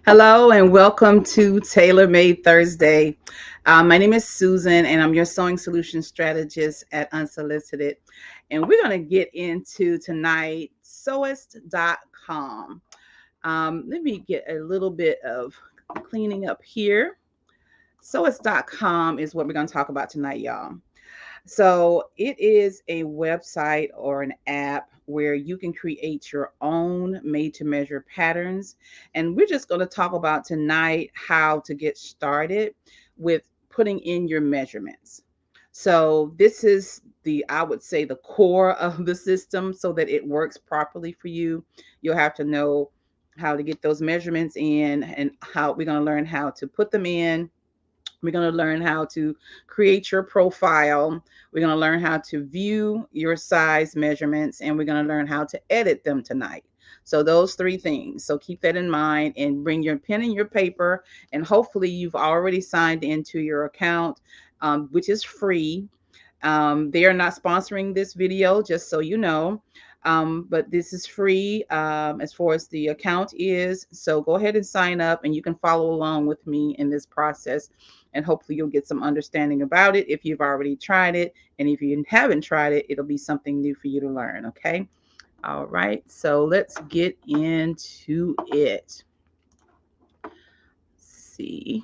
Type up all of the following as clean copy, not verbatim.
Hello and welcome to Tailormade Thursday. My name is Susan and I'm your sewing solution strategist at Unsolicited. And we're going to get into tonight sewist.com. Let me get a little bit of cleaning up here. Sewist.com is what we're going to talk about tonight, y'all. So it is a website or an app where you can create your own made to measure patterns. And we're just going to talk about tonight how to get started with putting in your measurements. So this is I would say, the core of the system so that it works properly for you. You'll have to know how to get those measurements in and how we're going to learn how to put them in. We're going to learn how to create your profile. We're going to learn how to view your size measurements, and we're going to learn how to edit them tonight. So those three things. So keep that in mind and bring your pen and your paper. And hopefully you've already signed into your account, which is free. They are not sponsoring this video, just so you know. But this is free as far as the account is. So go ahead and sign up and you can follow along with me in this process. And hopefully you'll get some understanding about it if you've already tried it. And if you haven't tried it, it'll be something new for you to learn. Okay. All right. So let's get into it. Let's see.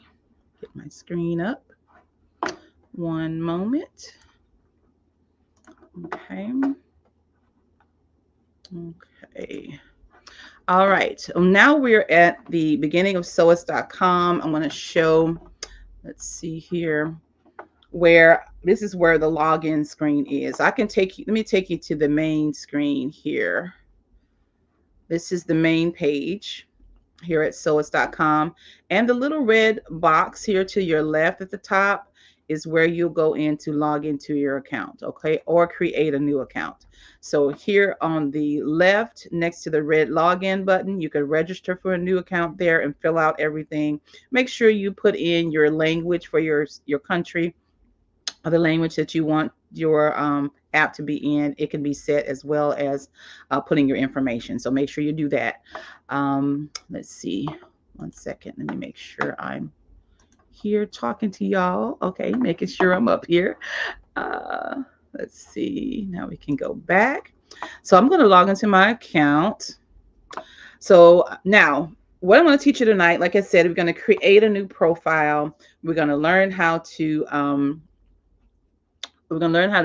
Get my screen up. One moment. Okay. Okay. All right. Now we're at the beginning of sewist.com. I'm going to show, let's see here, where this is where the login screen is. I can take you, let me take you to the main screen here. This is the main page here at sewist.com. And the little red box here to your left at the top is where you'll go in to log into your account, okay, or create a new account. So here on the left, next to the red login button, you can register for a new account there and fill out everything. Make sure you put in your language for your country, or the language that you want your app to be in. It can be set as well as putting your information. So make sure you do that. Let's see. One second. Let me make sure I'm here talking to y'all. Okay, making sure I'm up here. Let's see. Now we can go back. So I'm going to log into my account. So now what I'm going to teach you tonight, like I said, we're going to create a new profile. We're going to learn how to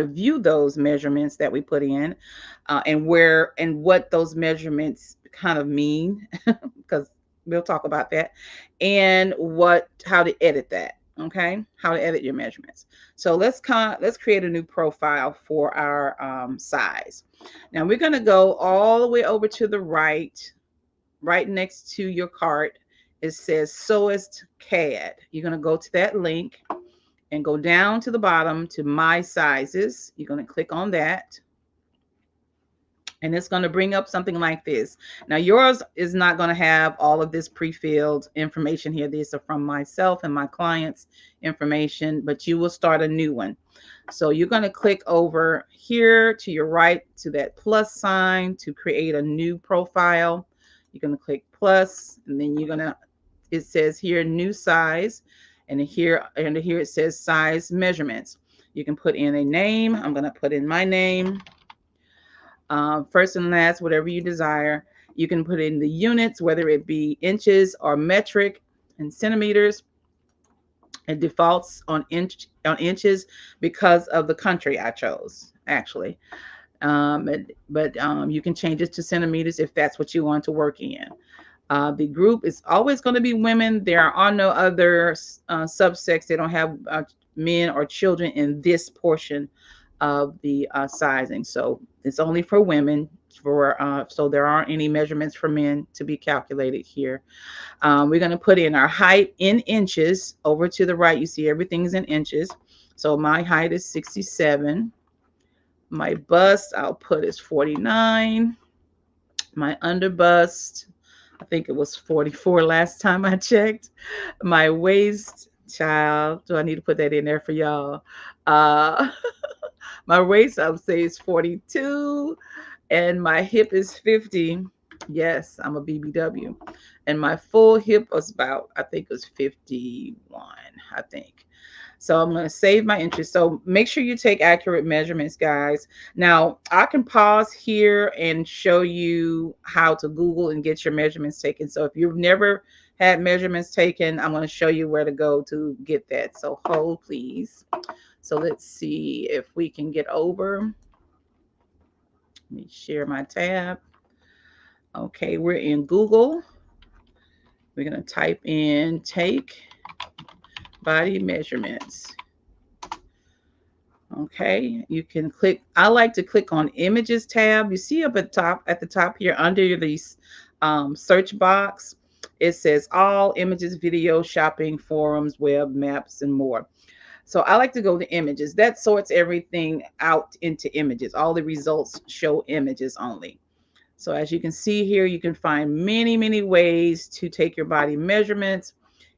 view those measurements that we put in, and what those measurements kind of mean, because we'll talk about that, and how to edit that. Okay, how to edit your measurements. So let's create a new profile for our size. Now we're going to go all the way over to the right next to your cart. It says Sewist CAD. You're going to go to that link and go down to the bottom to My Sizes. You're going to click on that. And it's going to bring up something like this. Now, yours is not going to have all of this pre-filled information here. These are from myself and my clients' information, but you will start a new one. So you're going to click over here to your right to that plus sign to create a new profile. You're going to click plus, and then it says here, new size. And here it says size measurements. You can put in a name. I'm going to put in my name. First and last, whatever you desire. You can put in the units, whether it be inches or metric and centimeters. It defaults on inches because of the country I chose, actually. But you can change it to centimeters if that's what you want to work in. The group is always going to be women. There are no other subsects. They don't have men or children in this portion of the sizing. So it's only for women. So there aren't any measurements for men to be calculated here. We're going to put in our height in inches. Over to the right, you see everything's in inches. So my height is 67. My bust, I'll put is 49. My under bust, I think it was 44 last time I checked. My waist, child, do I need to put that in there for y'all? My waist, I would say, is 42, and my hip is 50. Yes, I'm a BBW. And my full hip was about, I think it was 51, I think. So I'm going to save my entry. So make sure you take accurate measurements, guys. Now, I can pause here and show you how to Google and get your measurements taken. So if you've never had measurements taken, I'm going to show you where to go to get that. So hold, please. So let's see if we can get over. Let me share my tab. Okay, we're in Google. We're going to type in take body measurements. Okay, you can click. I like to click on images tab. You see up at the top here under the search box, it says all images, video, shopping, forums, web, maps, and more. So I like to go to images. That sorts everything out into images. All the results show images only. So as you can see here, you can find many, many ways to take your body measurements.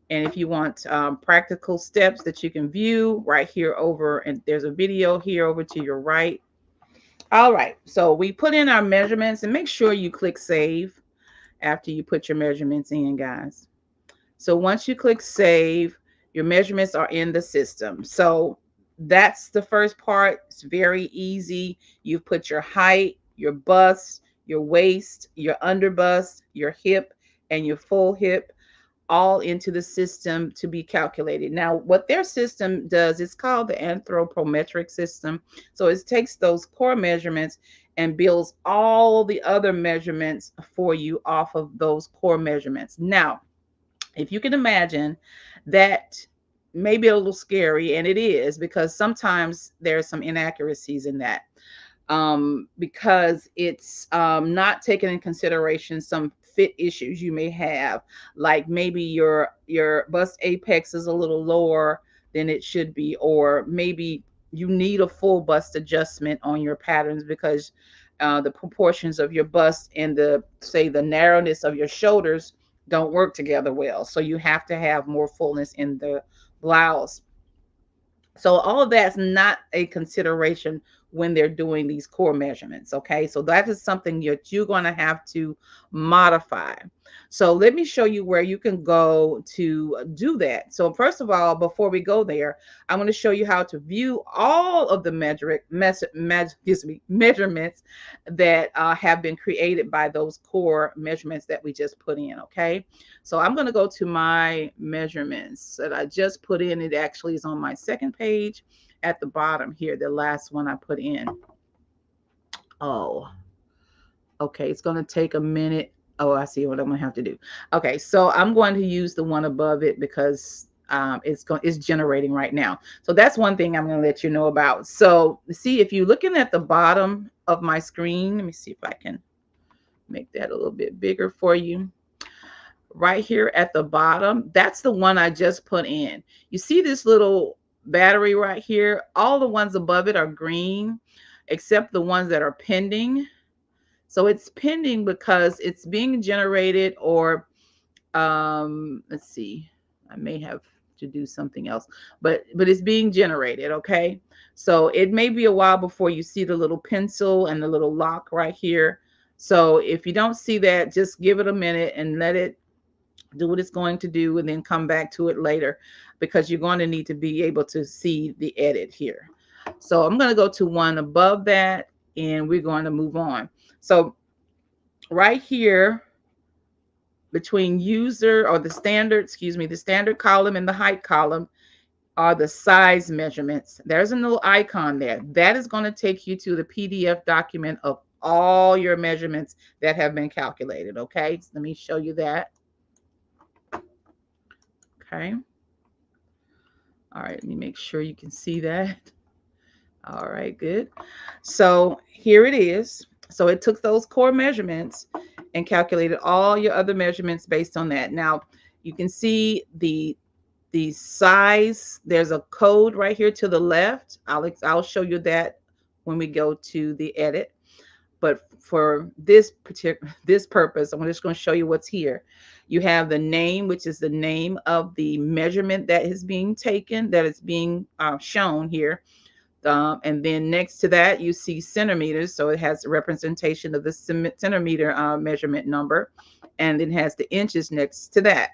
And if you want practical steps that you can view right here over, and there's a video here over to your right. All right, so we put in our measurements and make sure you click save after you put your measurements in, guys. So once you click save, your measurements are in the system. So that's the first part. It's very easy. You've put your height, your bust, your waist, your underbust, your hip, and your full hip all into the system to be calculated. Now, what their system does is called the anthropometric system. So it takes those core measurements and builds all the other measurements for you off of those core measurements. Now, if you can imagine, that may be a little scary, and it is, because sometimes there's some inaccuracies in that, because it's not taking in consideration some fit issues you may have, like maybe your bust apex is a little lower than it should be, or maybe you need a full bust adjustment on your patterns because the proportions of your bust and the, say, the narrowness of your shoulders don't work together well. So you have to have more fullness in the blouse. So all of that's not a consideration when they're doing these core measurements. Okay, so that is something that you're going to have to modify. So let me show you where you can go to do that. So first of all, before we go there, I'm going to show you how to view all of the measurements that have been created by those core measurements that we just put in. Okay, so I'm going to go to my measurements that I just put in. It actually is on my second page at the bottom here, the last one I put in. Oh, okay. It's going to take a minute. Oh, I see what I'm going to have to do. Okay, so I'm going to use the one above it because it's generating right now. So that's one thing I'm going to let you know about. So see, if you're looking at the bottom of my screen, let me see if I can make that a little bit bigger for you. Right here at the bottom, that's the one I just put in. You see this little battery right here? All the ones above it are green, except the ones that are pending. So it's pending because it's being generated, or let's see, I may have to do something else, but it's being generated. Okay, so it may be a while before you see the little pencil and the little lock right here. So if you don't see that, just give it a minute and let it do what it's going to do, and then come back to it later, because you're going to need to be able to see the edit here. So I'm going to go to one above that, and we're going to move on. So right here between user, or the standard, excuse me, the standard column and the height column are the size measurements. There's a little icon there. That is going to take you to the PDF document of all your measurements that have been calculated. Okay, so let me show you that. Okay. All right, let me make sure you can see that. All right, good. So here it is. So it took those core measurements and calculated all your other measurements based on that. Now you can see the size. There's a code right here to the left. I'll show you that when we go to the edit. But for this purpose, I'm just going to show you what's here. You have the name, which is the name of the measurement that is being taken, that is being shown here. And then next to that, you see centimeters. So it has a representation of the centimeter measurement number. And it has the inches next to that.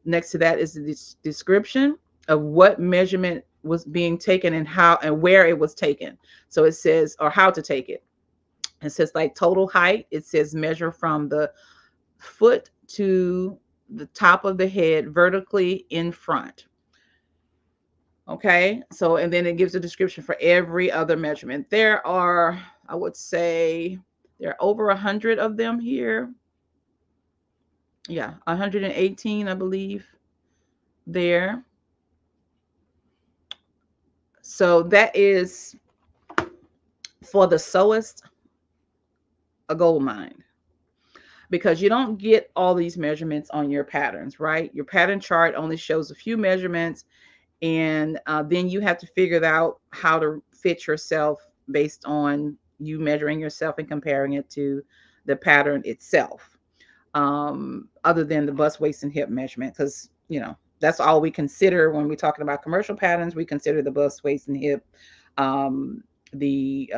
Next to that is the description of what measurement was being taken and how and where it was taken. So it says, or how to take it. It says like total height. It says measure from the foot to the top of the head vertically in front. Okay. So, and then it gives a description for every other measurement. There are, I would say, there are over 100 of them here. Yeah, 118, I believe, there. So that is for the sewist a gold mine, because you don't get all these measurements on your patterns, right? Your pattern chart only shows a few measurements, and then you have to figure out how to fit yourself based on you measuring yourself and comparing it to the pattern itself. Other than the bust, waist, and hip measurement, because that's all we consider when we're talking about commercial patterns. We consider the bust, waist, and hip, the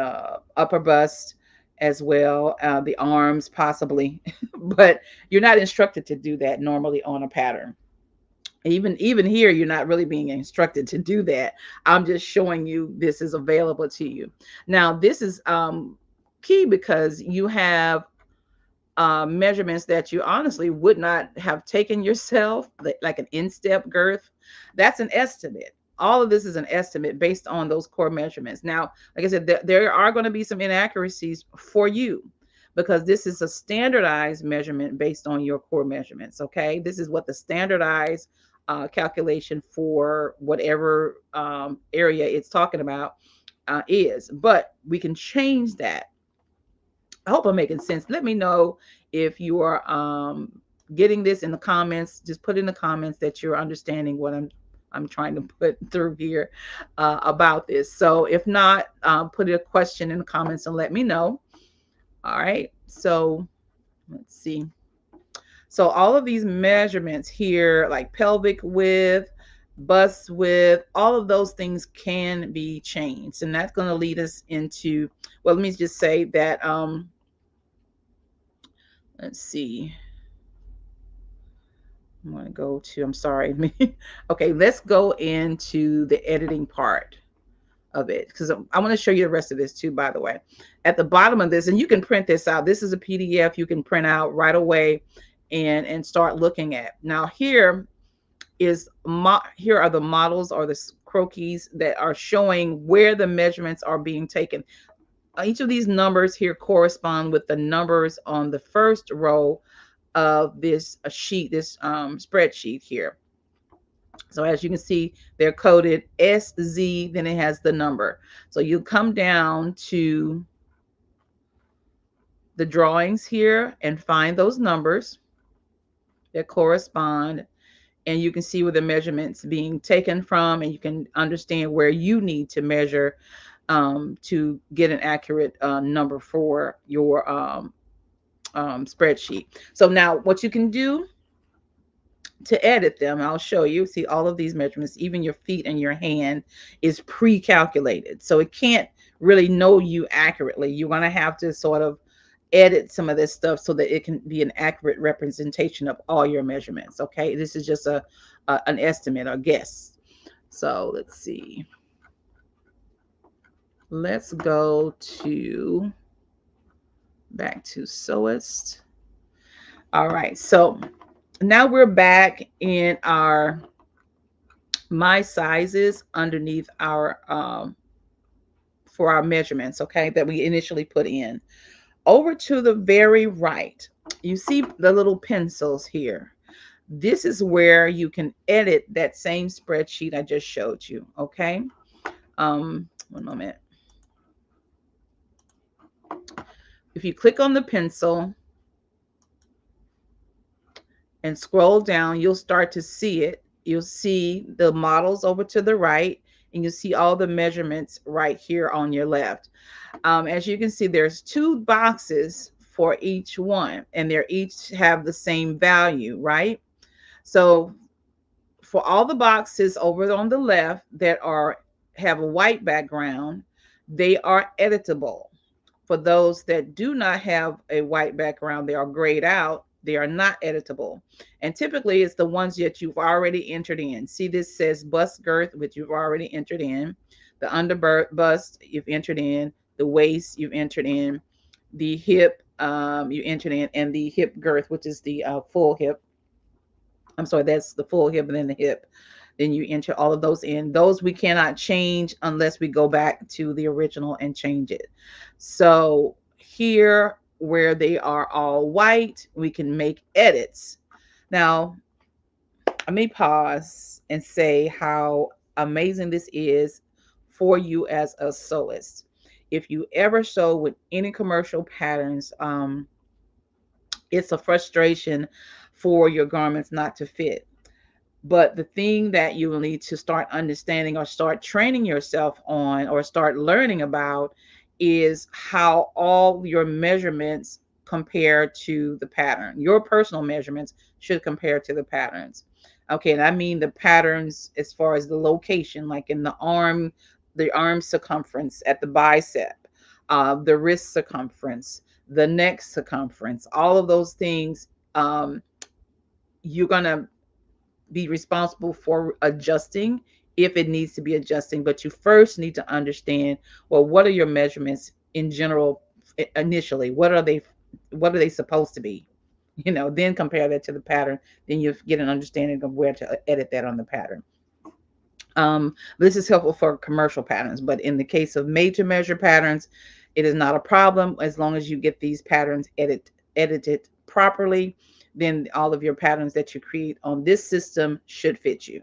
upper bust as well, the arms possibly, but you're not instructed to do that normally on a pattern. Even here, you're not really being instructed to do that. I'm just showing you this is available to you. Now this is key, because you have measurements that you honestly would not have taken yourself, like an instep girth. That's an estimate. All of this is an estimate based on those core measurements. Now, like I said, there are going to be some inaccuracies for you, because this is a standardized measurement based on your core measurements. Okay, this is what the standardized calculation for whatever area it's talking about is. But we can change that. I hope I'm making sense. Let me know if you are getting this in the comments. Just put in the comments that you're understanding what I'm trying to put through here about this. So if not, put a question in the comments and let me know. All right. So let's see. So all of these measurements here, like pelvic width, bust width, all of those things can be changed. And that's going to lead us into, well, let me just say that let's see. I'm going to go to, I'm sorry. Okay, let's go into the editing part of it, because I want to show you the rest of this too, by the way. At the bottom of this, and you can print this out. This is a PDF you can print out right away and start looking at. Now here are the models or the croquis that are showing where the measurements are being taken. Each of these numbers here correspond with the numbers on the first row of this sheet, this spreadsheet here. So as you can see, they're coded SZ, then it has the number. So you come down to the drawings here and find those numbers that correspond, and you can see where the measurements being taken from, and you can understand where you need to measure to get an accurate number for your spreadsheet. So now what you can do to edit them, I'll show you. See, all of these measurements, even your feet and your hand, is pre-calculated. So it can't really know you accurately. You're going to have to sort of edit some of this stuff so that it can be an accurate representation of all your measurements. Okay, this is just an estimate or guess. So let's see. Let's go to back to Sewist. All right, so now we're back in our my sizes underneath our for our measurements, okay, that we initially put in. Over to the very right, you see the little pencils here. This is where you can edit that same spreadsheet I just showed you. Okay, one moment. If you click on the pencil and scroll down, you'll start to see it. You'll see the models over to the right, and you'll see all the measurements right here on your left. As you can see, there's 2 boxes for each one, and they each have the same value, right? So for all the boxes over on the left that are have a white background, they are editable. For those that do not have a white background, they are grayed out, they are not editable. And typically it's the ones that you've already entered in. See, this says bust girth, which you've already entered in. The under bust, you've entered in. The waist, you've entered in. The hip, you entered in. And the hip girth, which is the full hip. I'm sorry, that's the full hip and then the hip. Then you enter all of those in. Those we cannot change unless we go back to the original and change it. So here, where they are all white, we can make edits. Now, let me pause and say how amazing this is for you as a sewist. If you ever sew with any commercial patterns, it's a frustration for your garments not to fit. But the thing that you will need to start understanding or start training yourself on or start learning about is how all your measurements compare to the pattern. Your personal measurements should compare to the patterns. Okay, and I mean the patterns as far as the location, like in the arm circumference at the bicep, the wrist circumference, the neck circumference, all of those things. You're gonna be responsible for adjusting if it needs to be adjusting. But you first need to understand, well, what are your measurements in general initially? What are they supposed to be? Then compare that to the pattern. Then you get an understanding of where to edit that on the pattern. This is helpful for commercial patterns, but in the case of made to measure patterns, it is not a problem as long as you get these patterns edited properly. Then all of your patterns that you create on this system should fit you.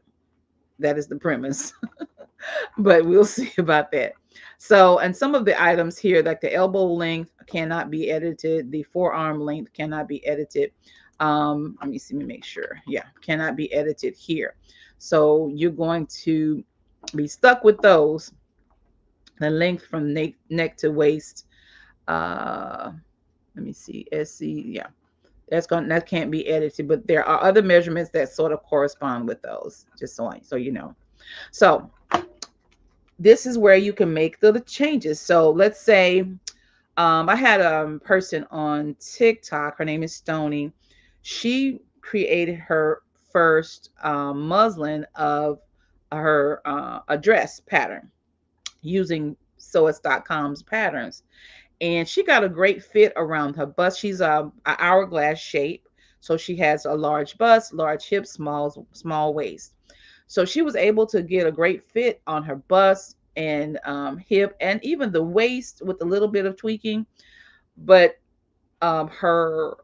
That is the premise. But we'll see about that. So, and some of the items here, like the elbow length cannot be edited, the forearm length cannot be edited. Let me see, let me make sure. Yeah, cannot be edited here. So you're going to be stuck with those. The length from neck to waist. Uh, Let me see. SC, yeah, that can't be edited. But there are other measurements that sort of correspond with those. Just so you know. So this is where you can make the changes. So let's say I had a person on TikTok. Her name is Stony. She created her first muslin of her a dress pattern using sewist.com's patterns, and she got a great fit around her bust. She's a hourglass shape, so she has a large bust, large hips, small waist. So she was able to get a great fit on her bust and hip, and even the waist with a little bit of tweaking. But her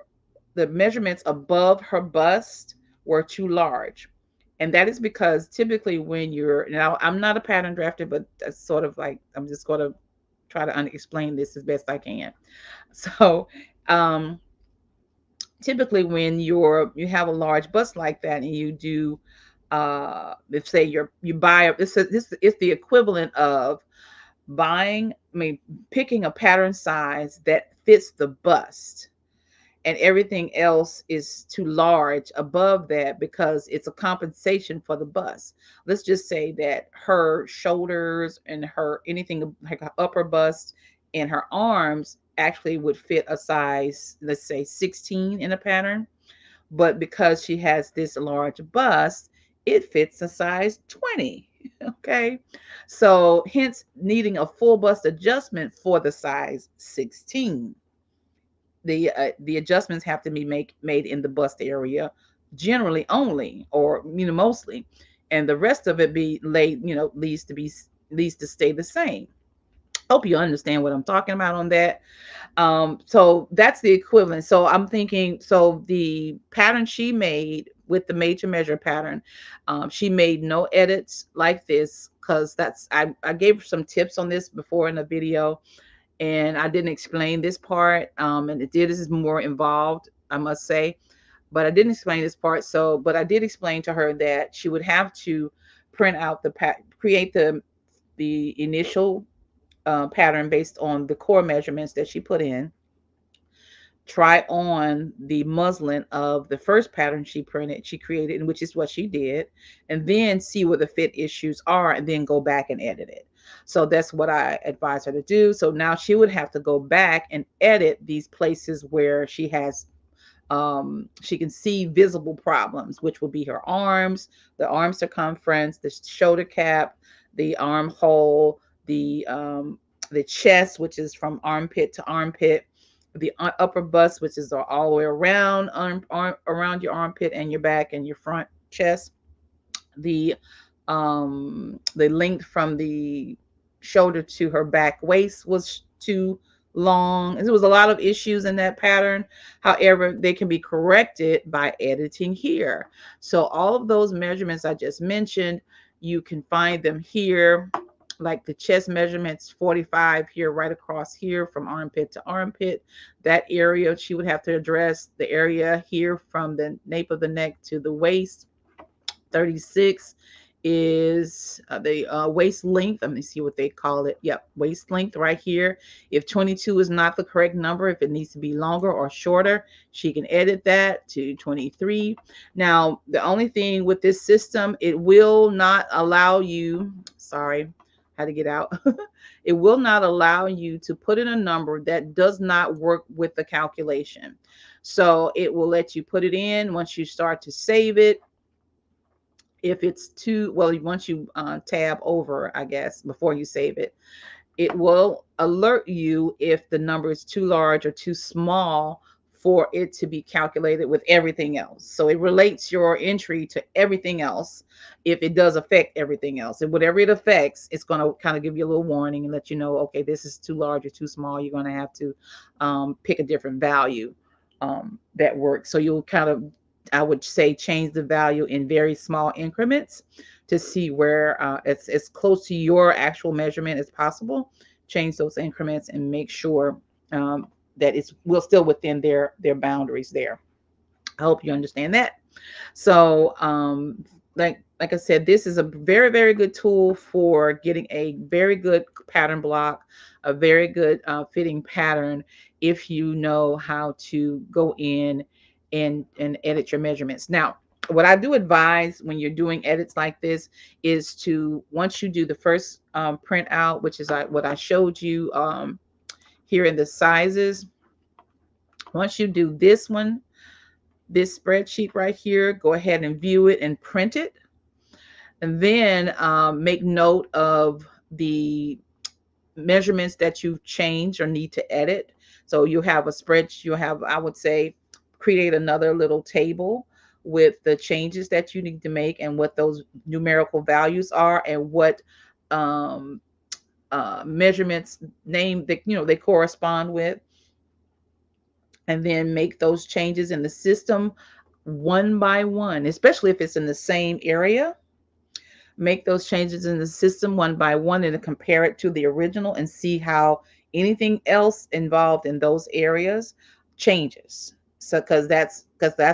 the measurements above her bust were too large. And that is because typically when you're now, I'm not a pattern drafter, but that's sort of like, I'm just going to try to explain this as best I can. So um, typically when you have a large bust like that and you do if say you buy this is the equivalent of picking a pattern size that fits the bust, and everything else is too large above that because it's a compensation for the bust. Let's just say that her shoulders and her anything like her upper bust and her arms actually would fit a size, let's say 16 in a pattern, but because she has this large bust, it fits a size 20. Okay. So hence needing a full bust adjustment for the size 16. The adjustments have to be made in the bust area generally only, or mostly, and the rest of it be laid, needs to stay the same. Hope you understand what I'm talking about on that. So that's the equivalent. So I'm thinking, so the pattern she made with the made to measure pattern, she made no edits like this because I gave some tips on this before in a video, and I didn't explain this part. And this is more involved, I must say, but I didn't explain this part. So, but I did explain to her that she would have to print out create the initial pattern based on the core measurements that she put in, try on the muslin of the first pattern she created, and which is what she did, and then see where the fit issues are, and then go back and edit it. So that's what I advise her to do. So now she would have to go back and edit these places where she can see visible problems, which will be her arms, the arm circumference, the shoulder cap, the armhole, the chest, which is from armpit to armpit, the upper bust, which is all the way around around your armpit and your back and your front chest, the the length from the shoulder to her back waist was too long. There was a lot of issues in that pattern. However, they can be corrected by editing here. So all of those measurements I just mentioned, you can find them here. Like the chest measurements 45 here, right across here from armpit to armpit. That area she would have to address, the area here from the nape of the neck to the waist. 36 is the waist length. Let me see what they call it. Yep, waist length right here. If 22 is not the correct number, if it needs to be longer or shorter, she can edit that to 23. Now, the only thing with this system, it will not allow you, sorry, how to get out. It will not allow you to put in a number that does not work with the calculation. So it will let you put it in once you start to save it. If it's too well, once you tab over, I guess, before you save it, it will alert you if the number is too large or too small for it to be calculated with everything else. So it relates your entry to everything else if it does affect everything else. And whatever it affects, it's going to kind of give you a little warning and let you know, okay, this is too large or too small. You're going to have to pick a different value that works. So you'll kind of, I would say, change the value in very small increments to see where it's as close to your actual measurement as possible. Change those increments and make sure that it's will still within their boundaries there. I hope you understand that. So, like I said, this is a very, very good tool for getting a very good pattern block, a very good fitting pattern if you know how to go in and edit your measurements. Now, what I do advise when you're doing edits like this is to, once you do the first print out, which is what I showed you here in the sizes, once you do this one, this spreadsheet right here, go ahead and view it and print it. And then make note of the measurements that you've changed or need to edit. So you have a spreadsheet, you have, I would say, create another little table with the changes that you need to make and what those numerical values are and what measurements name that they correspond with, and then make those changes in the system one by one, especially if it's in the same area. Make those changes in the system one by one and compare it to the original and see how anything else involved in those areas changes. So because that's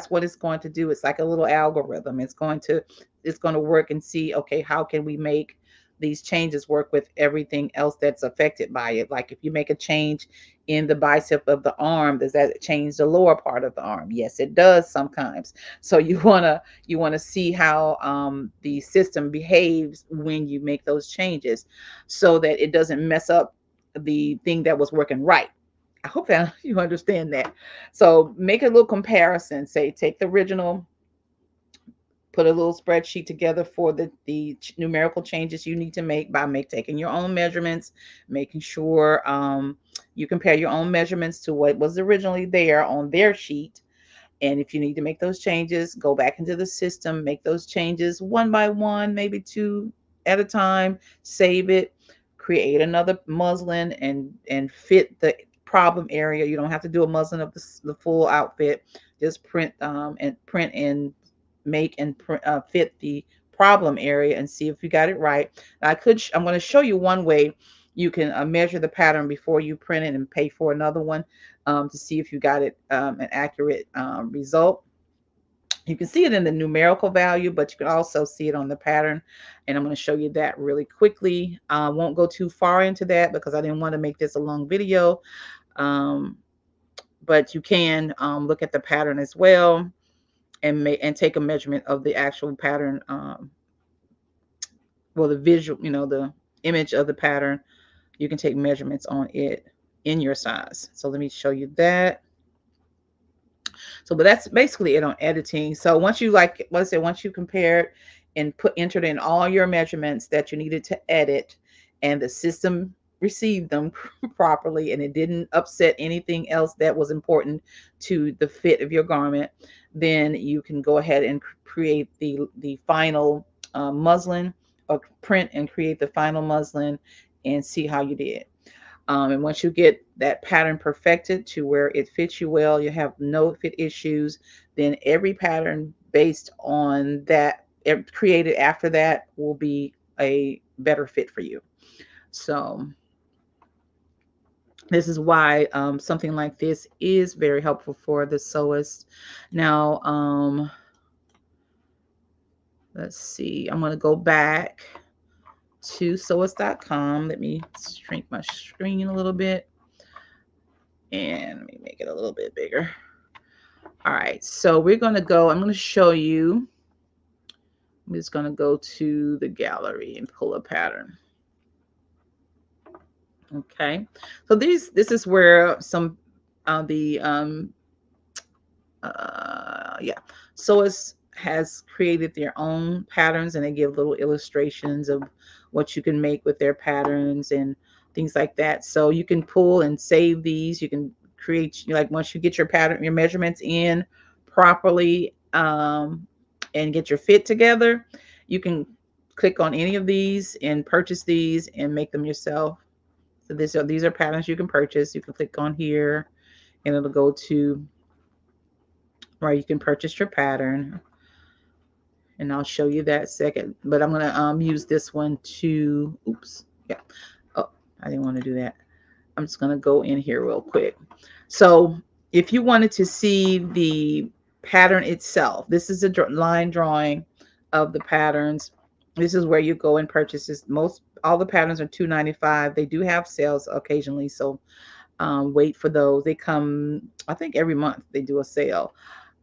what it's going to do. It's like a little algorithm. It's going to work and see, okay, how can we make these changes work with everything else that's affected by it. Like if you make a change in the bicep of the arm, does that change the lower part of the arm? Yes, it does sometimes. So you want to see how the system behaves when you make those changes, so that it doesn't mess up the thing that was working right. I hope that you understand that. So make a little comparison. Say, take the original, put a little spreadsheet together for the numerical changes you need to make by taking your own measurements, making sure you compare your own measurements to what was originally there on their sheet. And if you need to make those changes, go back into the system, make those changes one by one, maybe two at a time, save it, create another muslin and fit the problem area. You don't have to do a muslin of the full outfit. Just print and make and fit the problem area and see if you got it right. I'm going to show you one way you can measure the pattern before you print it and pay for another one to see if you got it an accurate result. You can see it in the numerical value, but you can also see it on the pattern. And I'm going to show you that really quickly. I won't go too far into that because I didn't want to make this a long video. Um, but you can look at the pattern as well and take a measurement of the actual pattern, well, the visual, the image of the pattern. You can take measurements on it in your size. So let me show you that. So, but that's basically it on editing. So once you, like, let's say, once you compared and entered in all your measurements that you needed to edit, and the system received them properly, and it didn't upset anything else that was important to the fit of your garment, then you can go ahead and create the final muslin, or print and create the final muslin, and see how you did. And once you get that pattern perfected to where it fits you well, you have no fit issues, then every pattern based on that created after that will be a better fit for you. So this is why something like this is very helpful for the sewist. Now, let's see, I'm going to go back to sewist.com. Let me shrink my screen a little bit, and let me make it a little bit bigger. All right, so we're going to go, I'm going to show you, I'm just going to go to the gallery and pull a pattern. Okay, so this is where some sewist has created their own patterns, and they give little illustrations of what you can make with their patterns and things like that. So you can pull and save these. You can create, like, once you get your pattern, your measurements in properly, and get your fit together, you can click on any of these and purchase these and make them yourself. So these are patterns you can purchase. You can click on here and it'll go to where you can purchase your pattern, and I'll show you that second. But I'm going to use this one to, oops, yeah. Oh, I didn't want to do that. I'm just going to go in here real quick. So if you wanted to see the pattern itself, this is a line drawing of the patterns. This is where you go and purchase this. All the patterns are $2.95. They do have sales occasionally, so wait for those. They come, I think every month they do a sale.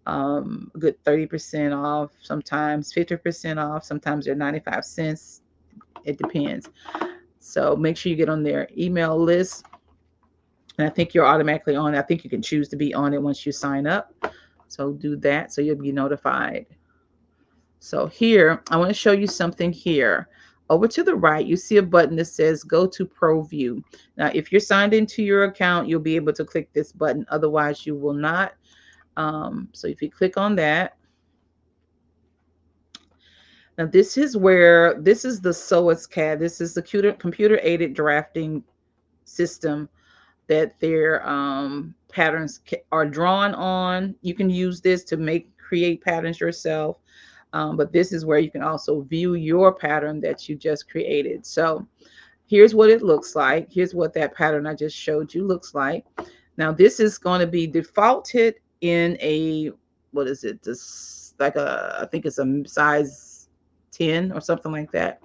A good 30% off, sometimes 50% off, sometimes they're 95 cents. It depends. So make sure you get on their email list. And I think you're automatically on. I think you can choose to be on it once you sign up. So do that so you'll be notified. So here, I want to show you something here. Over to the right, you see a button that says go to Pro View. Now, if you're signed into your account, you'll be able to click this button. Otherwise, you will not. So if you click on that, now this is the Sewist CAD. This is the computer aided drafting system that their patterns are drawn on. You can use this to create patterns yourself. But this is where you can also view your pattern that you just created. So here's what it looks like. Here's what that pattern I just showed you looks like. Now this is going to be defaulted in a, what is it? This, like I think it's a size 10 or something like that.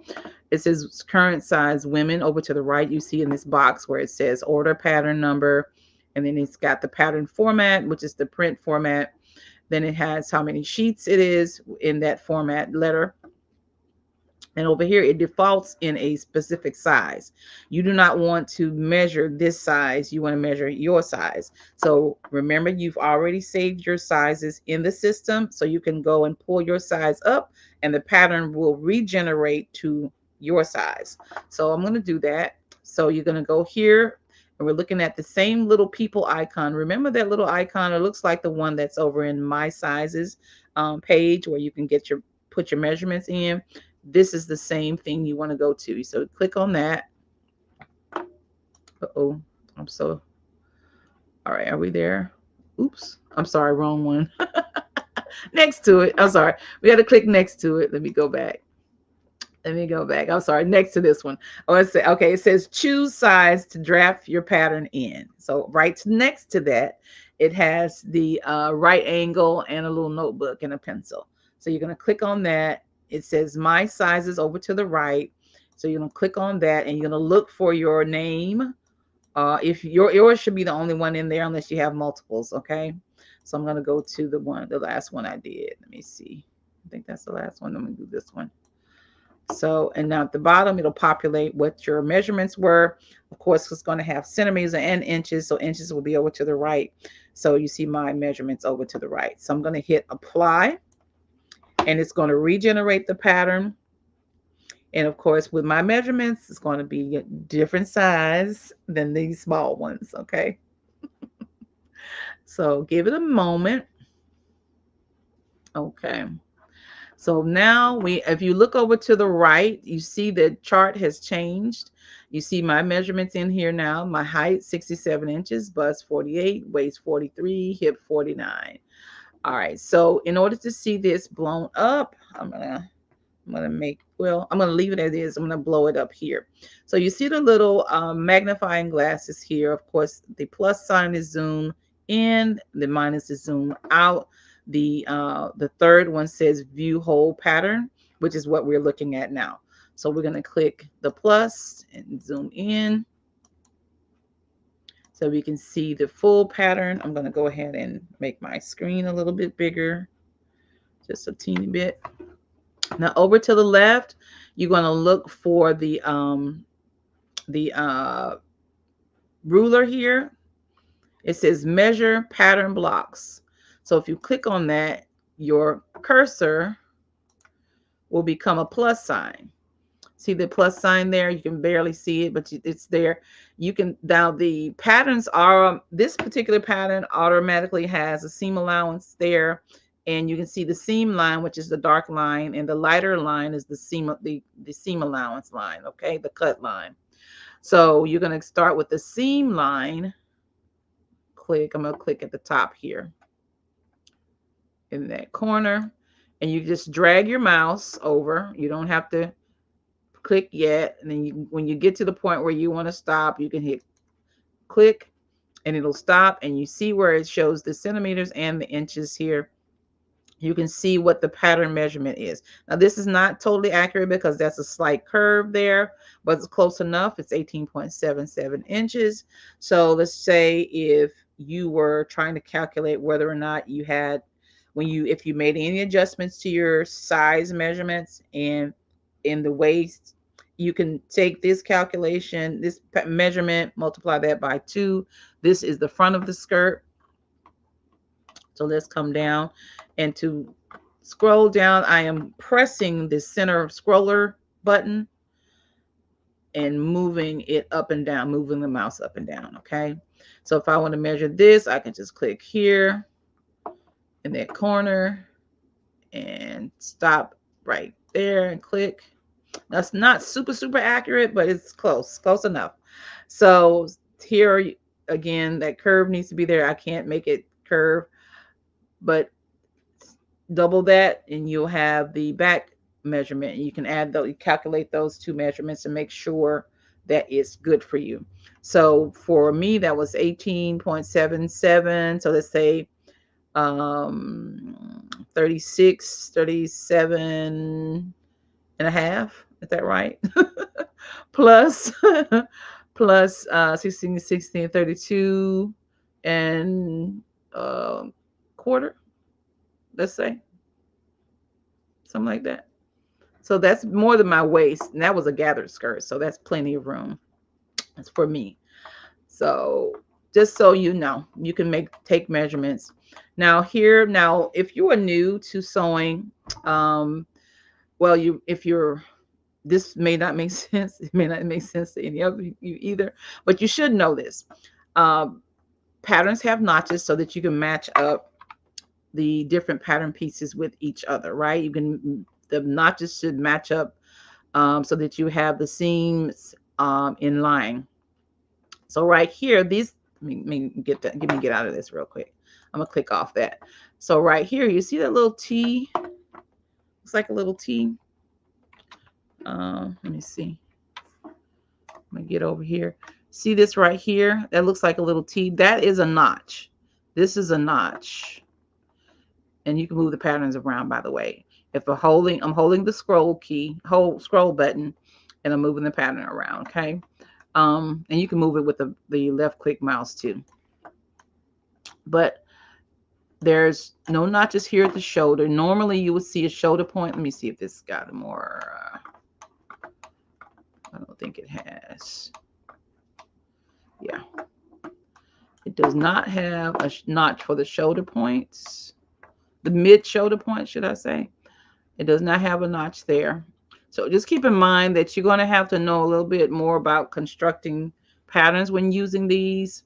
It says current size women. Over to the right, you see in this box where it says order pattern number, and then it's got the pattern format, which is the print format. Then it has how many sheets it is in that format letter. And over here, it defaults in a specific size. You do not want to measure this size. You want to measure your size. So remember, you've already saved your sizes in the system. So you can go and pull your size up and the pattern will regenerate to your size. So I'm going to do that. So you're going to go here and we're looking at the same little people icon. Remember that little icon? It looks like the one that's over in My Sizes page where you can put your measurements in. This is the same thing you want to go to. So click on that. Uh-oh. All right, are we there? Oops. I'm sorry, wrong one. Next to it. I'm sorry. We got to click next to it. Let me go back. I'm sorry. Next to this one. Oh, let's say, okay, it says choose size to draft your pattern in. So right next to that, it has the right angle and a little notebook and a pencil. So you're going to click on that. It says My Sizes over to the right. So you're going to click on that and you're going to look for your name If yours should be the only one in there unless you have multiples, okay? So I'm gonna go to the last one I did. Let me see. I think that's the last one. Let me do this one. So, and now at the bottom, it'll populate what your measurements were. Of course, it's going to have centimeters and inches. So inches will be over to the right. So you see my measurements over to the right. So I'm going to hit apply, and it's going to regenerate the pattern. And of course, with my measurements, it's going to be a different size than these small ones. Okay. So give it a moment. Okay. So now if you look over to the right, you see the chart has changed. You see my measurements in here now. My height, 67 inches, bust 48, waist 43, hip 49. All right. So in order to see this blown up, I'm gonna leave it as is. I'm gonna blow it up here. So you see the little magnifying glasses here. Of course, the plus sign is zoom in, the minus is zoom out. The third one says view whole pattern, which is what we're looking at now. So we're going to click the plus and zoom in so we can see the full pattern. I'm going to go ahead and make my screen a little bit bigger, just a teeny bit. Now over to the left, you're going to look for the ruler here. It says measure pattern blocks. So if you click on that, your cursor will become a plus sign. See the plus sign there? You can barely see it, but it's there. You can, now the patterns are, this particular pattern automatically has a seam allowance there. And you can see the seam line, which is the dark line, and the lighter line is the seam allowance line, okay, the cut line. So you're going to start with the seam line. I'm going to click at the top here in that corner, and you just drag your mouse over. You don't have to click yet. And then when you get to the point where you want to stop, you can hit click and it'll stop. And you see where it shows the centimeters and the inches here. You can see what the pattern measurement is. Now, this is not totally accurate because that's a slight curve there, but it's close enough. It's 18.77 inches. So let's say if you were trying to calculate whether or not you had, if you made any adjustments to your size measurements and in the waist, you can take this calculation, this measurement, multiply that by 2. This is the front of the skirt. So let's come down, and to scroll down, I am pressing the center scroller button and moving it up and down, moving the mouse up and down. Okay. So if I want to measure this, I can just click here in that corner and stop right there and click. That's not super accurate, but it's close enough. So here again, that curve needs to be there. I can't make it curve, but double that and you'll have the back measurement. You can add those, calculate those two measurements and make sure that it's good for you. So for me, that was 18.77. So let's say 36, 37 and a half. Is that right? plus 16, 16, 32 and quarter, let's say, something like that. So that's more than my waist, and that was a gathered skirt, so that's plenty of room. That's for me. So just so you know, you can take measurements. Now if you are new to sewing, this may not make sense. It may not make sense to any of you either, but you should know this. Patterns have notches so that you can match up the different pattern pieces with each other, right? The notches should match up so that you have the seams in line. So right here, let me get out of this real quick. I'm gonna click off that. So right here, you see that little T? Looks like a little T. Let me see. I'm gonna get over here. See this right here? That looks like a little T. That is a notch. This is a notch. And you can move the patterns around, by the way. If I'm holding the scroll button, and I'm moving the pattern around, okay? And you can move it with the left click mouse too. But there's no notches here at the shoulder. Normally you would see a shoulder point. Let me see if this got more. I don't think it has. Yeah. It does not have a notch for the shoulder points. The mid shoulder point, should I say. It does not have a notch there. So just keep in mind that you're going to have to know a little bit more about constructing patterns when using these.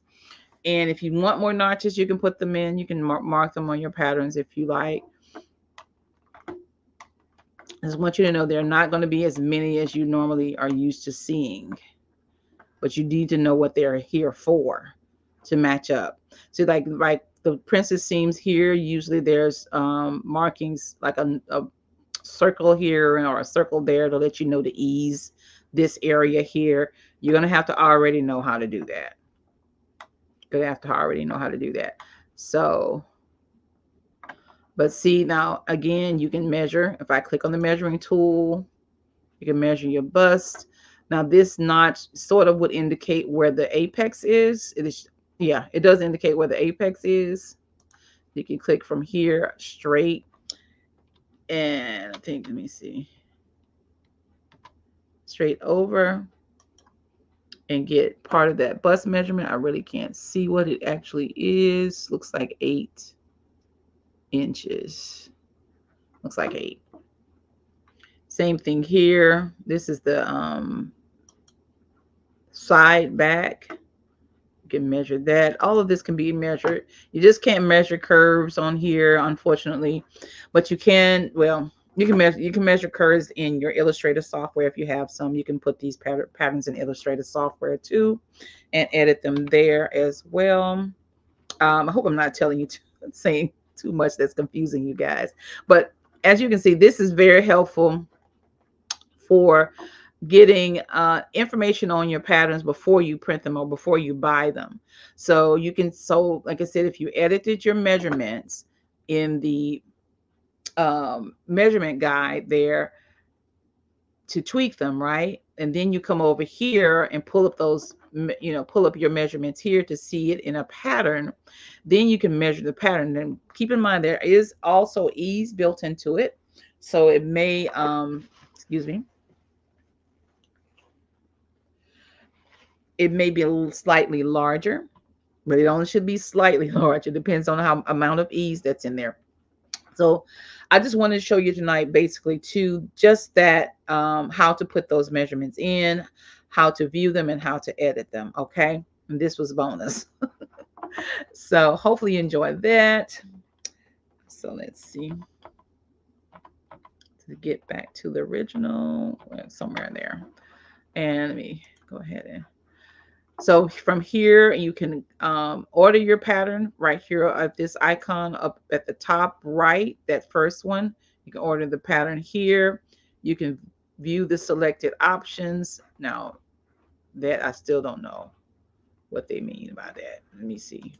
And if you want more notches, you can put them in. You can mark them on your patterns if you like. I just want you to know they're not going to be as many as you normally are used to seeing. But you need to know what they're here for to match up. So like the princess seams here, usually there's markings like a circle here or a circle there to let you know to ease this area here. You're going to have to already know how to do that. You're going to have to already know how to do that. So, but see now, again, you can measure. If I click on the measuring tool, you can measure your bust. Now this notch sort of would indicate where the apex is. It is, yeah, it does indicate where the apex is. You can click from here straight. And I think, let me see, straight over and get part of that bust measurement. I really can't see what it actually is. Looks like 8 inches. Looks like 8. Same thing here. This is the side back. You can measure that. All of this can be measured. You just can't measure curves on here, unfortunately, but you can, well, you can measure curves in your Illustrator software if you have some. You can put these patterns in Illustrator software too and edit them there as well. I hope I'm not telling you saying too much that's confusing you guys, but as you can see, this is very helpful for getting information on your patterns before you print them or before you buy them. So you can, so like I said, if you edited your measurements in the measurement guide there to tweak them, right? And then you come over here and pull up those, pull up your measurements here to see it in a pattern. Then you can measure the pattern. And keep in mind, there is also ease built into it. So it may, excuse me, it may be a little slightly larger, but it only should be slightly larger. It depends on how amount of ease that's in there. So I just wanted to show you tonight basically to just that, how to put those measurements in, how to view them, and how to edit them. Okay. And this was bonus. So hopefully you enjoyed that. So let's see. To get back to the original, somewhere in there. And let me go ahead and, so from here, you can order your pattern right here at this icon up at the top right, that first one. You can order the pattern here. You can view the selected options. Now, that I still don't know what they mean by that. Let me see.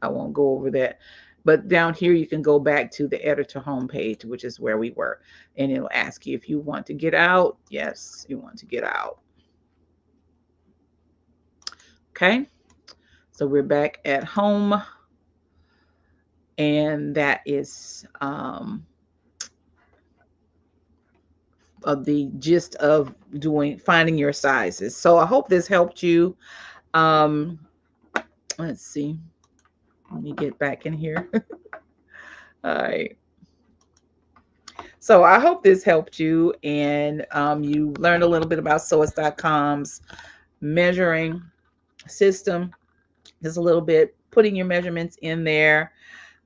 I won't go over that. But down here, you can go back to the editor homepage, which is where we were. And it'll ask you if you want to get out. Yes, you want to get out. Okay, so we're back at home, and that is of the gist of finding your sizes. So I hope this helped you. Let's see. Let me get back in here. All right. So I hope this helped you, and you learned a little bit about Sewist.com's measuring system. Just a little bit, putting your measurements in there.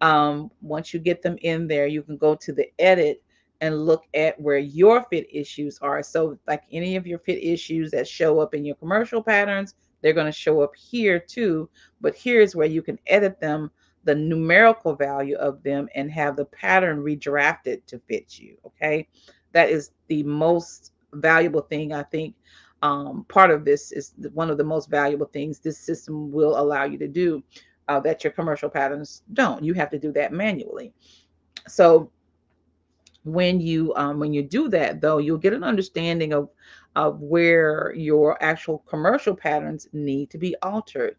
Once you get them in there, you can go to the edit and look at where your fit issues are. So like any of your fit issues that show up in your commercial patterns, they're going to show up here too. But here's where you can edit them, the numerical value of them, and have the pattern redrafted to fit you. Okay. That is the most valuable thing, I think. Part of this is one of the most valuable things this system will allow you to do that your commercial patterns don't. You have to do that manually. So when you do that, though, you'll get an understanding of of where your actual commercial patterns need to be altered,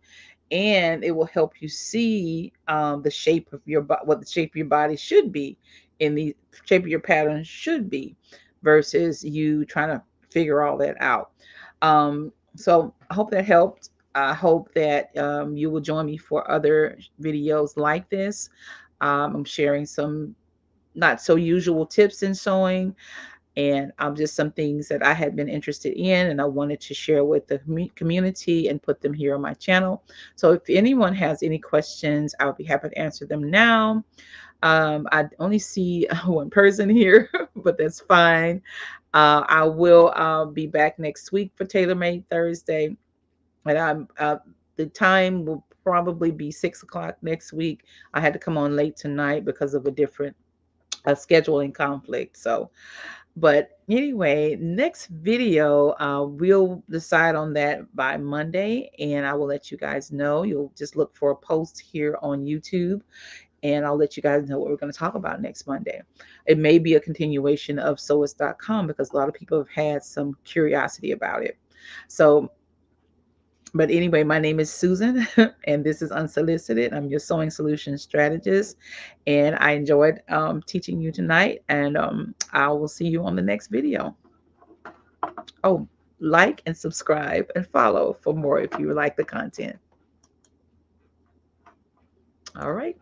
and it will help you see the shape of your what the shape of your body should be, in the shape of your pattern should be, versus you trying to figure all that out. So I hope that helped. I hope that you will join me for other videos like this. I'm sharing some not so usual tips in sewing, and just some things that I had been interested in and I wanted to share with the community and put them here on my channel. So if anyone has any questions, I'll be happy to answer them now. I only see one person here, but that's fine. I will be back next week for Tailormade Thursday, and the time will probably be 6 o'clock next week. I had to come on late tonight because of a different scheduling conflict. So but anyway, next video, we'll decide on that by Monday, and I will let you guys know. You'll just look for a post here on YouTube, and I'll let you guys know what we're going to talk about next Monday. It may be a continuation of sewist.com because a lot of people have had some curiosity about it. So, but anyway, my name is Susan, and this is Unsolicited. I'm your sewing solution strategist, and I enjoyed teaching you tonight, and I will see you on the next video. Oh, like and subscribe and follow for more if you like the content. All right.